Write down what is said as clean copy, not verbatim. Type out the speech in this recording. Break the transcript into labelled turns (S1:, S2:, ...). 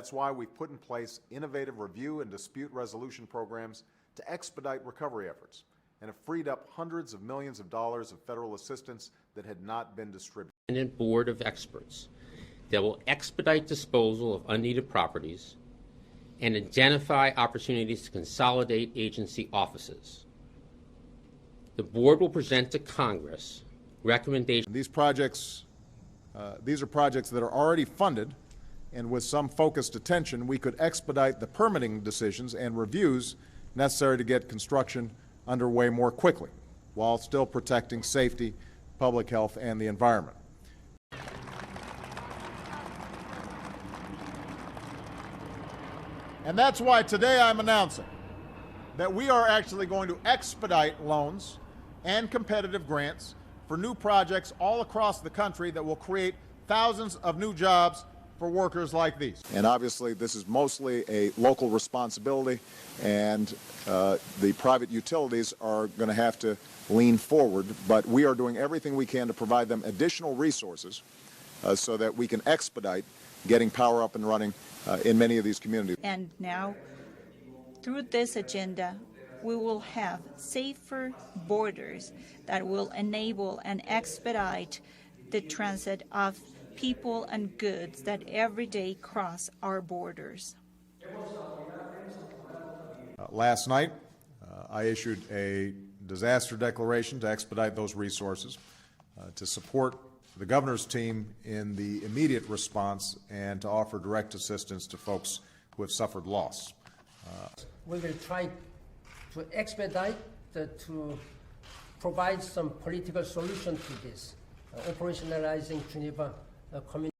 S1: That's why we've put in place innovative review and dispute resolution programs to expedite recovery efforts and have freed up hundreds of millions of dollars of federal assistance that had not been distributed.
S2: Independent board of experts that will expedite disposal of unneeded properties and identify opportunities to consolidate agency offices. The board will present to Congress recommendations.
S1: These are projects that are already funded, and with some focused attention, we could expedite the permitting decisions and reviews necessary to get construction underway more quickly, while still protecting safety, public health, and the environment. And that's why today I'm announcing that we are actually going to expedite loans and competitive grants for new projects all across the country that will create thousands of new jobs for workers like these. And obviously this is mostly a local responsibility, and the private utilities are going to have to lean forward, but we are doing everything we can to provide them additional resources so that we can expedite getting power up and running in many of these communities.
S3: And now, through this agenda, we will have safer borders that will enable and expedite the transit of people and goods that every day cross our borders.
S1: Last night, I issued a disaster declaration to expedite those resources to support the governor's team in the immediate response and to offer direct assistance to folks who have suffered loss.
S4: We will try to expedite to provide some political solution to this, operationalizing Geneva Community